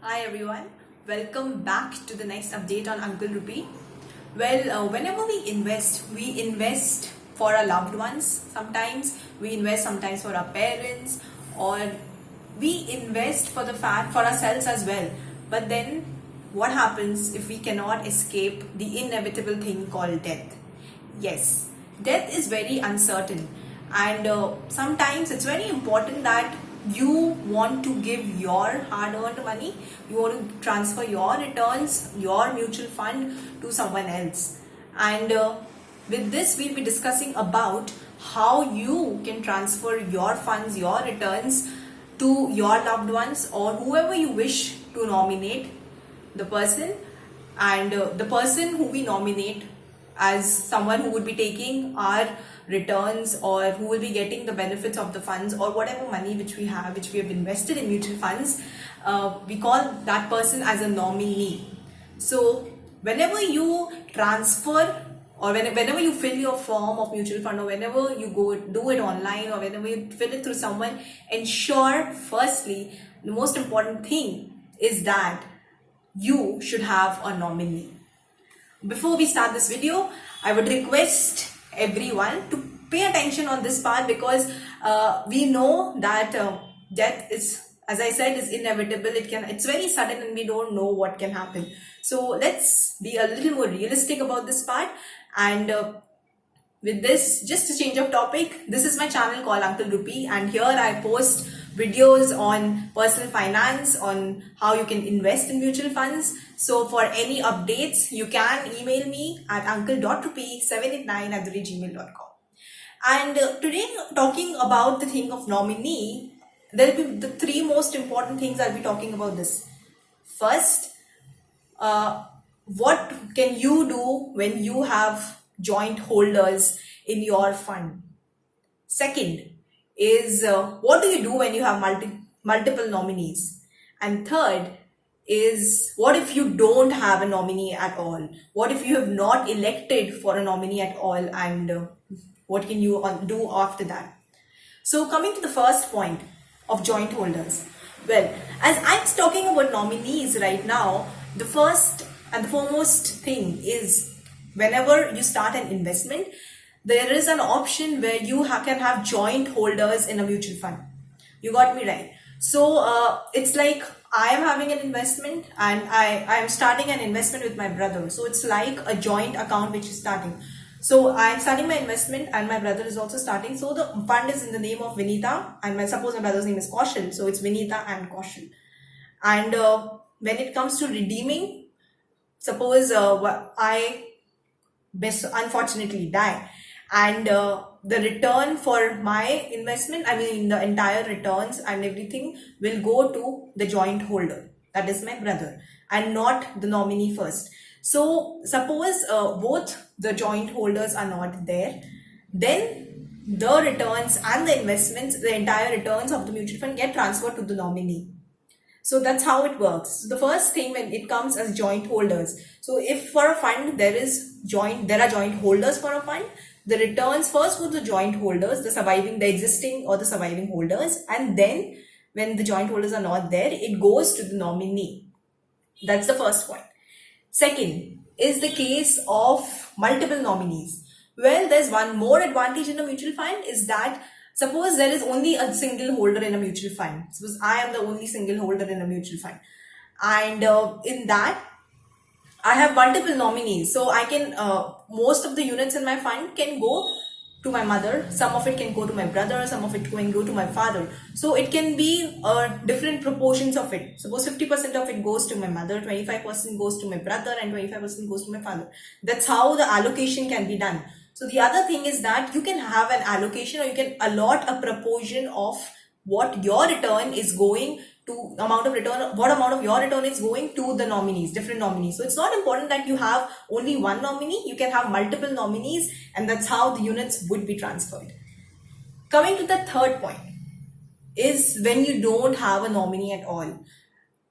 Hi everyone, welcome back to the next update on Uncle Rupee. Well, whenever we invest for our loved ones. Sometimes we invest, sometimes for our parents, or we invest for the fact for ourselves as well. But then, what happens if we cannot escape the inevitable thing called death? Yes, death is very uncertain, and sometimes it's very important that you want to give your hard earned money, you want to transfer your returns, your mutual fund to someone else. And with this, we'll be discussing about how you can transfer your funds, your returns to your loved ones or whoever you wish to nominate the person. And the person who we nominate as someone who would be taking our returns or who will be getting the benefits of the funds or whatever money which we have invested in mutual funds, we call that person as a nominee. So whenever you transfer or whenever you fill your form of mutual fund, or whenever you go do it online, or whenever you fill it through someone, ensure firstly, the most important thing is that you should have a nominee. Before we start this video, I would request everyone to pay attention on this part, because we know that death is, as I said, is inevitable. It's very sudden and we don't know what can happen. So let's be a little more realistic about this part. And with this, just a change of topic, this is my channel called Uncle Rupee, and here I post videos on personal finance, on how you can invest in mutual funds. So for any updates, you can email me at uncle.rupee789@gmail.com. And today, talking about the thing of nominee, there will be the three most important things I'll be talking about this. First, what can you do when you have joint holders in your fund? Second is what do you do when you have multiple nominees? And third is, what if you don't have a nominee at all? What if you have not elected for a nominee at all, and what can you do after that? So coming to the first point of joint holders. Well, as I'm talking about nominees right now, the first and the foremost thing is, whenever you start an investment, there is an option where you can have joint holders in a mutual fund. You got me right. So it's like I am having an investment and I am starting an investment with my brother. So it's like a joint account which is starting. So I'm starting my investment and my brother is also starting. So the fund is in the name of Vinita, and suppose my brother's name is Kaushal. So it's Vinita and Kaushal. And when it comes to redeeming, suppose I unfortunately die, and the return for my investment, I mean the entire returns and everything, will go to the joint holder, that is my brother, and not the nominee first. So suppose both the joint holders are not there, then the returns and the investments, the entire returns of the mutual fund, get transferred to the nominee. So that's how it works. So the first thing, when it comes as joint holders, so if for a fund there are joint holders for a fund, the returns first go to the joint holders, the existing or the surviving holders, and then when the joint holders are not there, it goes to the nominee. That's the first point. Second is the case of multiple nominees. Well, there's one more advantage in a mutual fund, is that suppose there is only a single holder in a mutual fund. Suppose I am the only single holder in a mutual fund, and in that I have multiple nominees. So I can, most of the units in my fund can go to my mother, some of it can go to my brother, some of it can go to my father. So it can be different proportions of it. Suppose 50% of it goes to my mother, 25% goes to my brother, and 25% goes to my father. That's how the allocation can be done. So the other thing is that you can have an allocation, or you can allot a proportion of what your return is going to, what amount of your return is going to the nominees, different nominees. So it's not important that you have only one nominee, you can have multiple nominees, and that's how the units would be transferred. Coming to the third point is, when you don't have a nominee at all.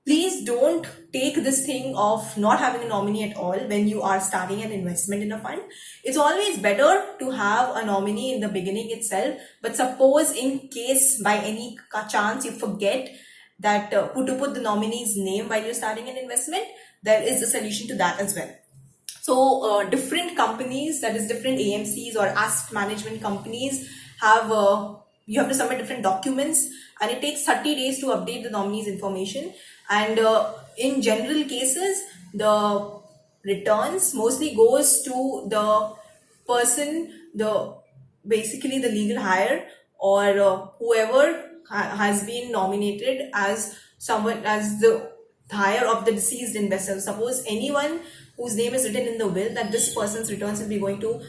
Please don't take this thing of not having a nominee at all when you are starting an investment in a fund. It's always better to have a nominee in the beginning itself. But suppose in case by any chance you forget, that to put the nominee's name while you're starting an investment, there is a solution to that as well. So different companies, that is different AMCs or asset management companies, have you have to submit different documents, and it takes 30 days to update the nominee's information. And in general cases, the returns mostly goes to the person, the basically the legal hire, or whoever has been nominated as someone as the hire of the deceased investor. Suppose anyone whose name is written in the will, that this person's returns will be going to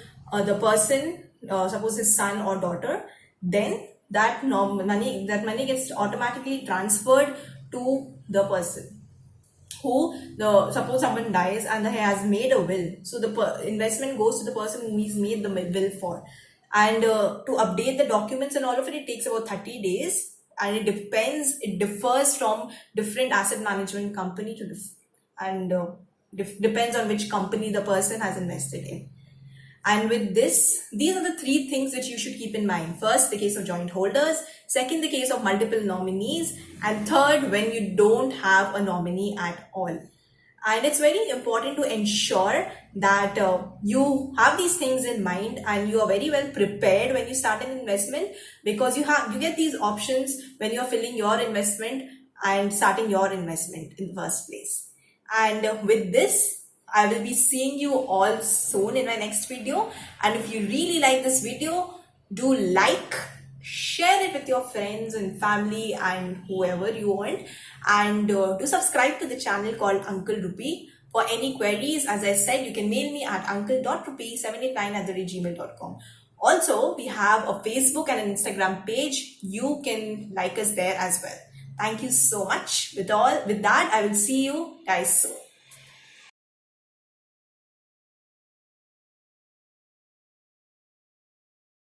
the person, suppose his son or daughter, then that money gets automatically transferred to the person who, the suppose someone dies and he has made a will, so the investment goes to the person who he's made the will for. And to update the documents and all of it, it takes about 30 days, and it differs from different asset management company to and depends on which company the person has invested in. And with this, these are the three things that you should keep in mind. First, the case of joint holders. Second, the case of multiple nominees. And third, when you don't have a nominee at all. And it's very important to ensure that you have these things in mind and you are very well prepared when you start an investment, because you get these options when you're filling your investment and starting your investment in the first place. And with this, I will be seeing you all soon in my next video. And if you really like this video, do like, share it with your friends and family and whoever you want. And do subscribe to the channel called Uncle Rupee. For any queries, as I said, you can mail me at uncle.rupee789@gmail.com. Also, we have a Facebook and an Instagram page. You can like us there as well. Thank you so much. With that, I will see you guys soon.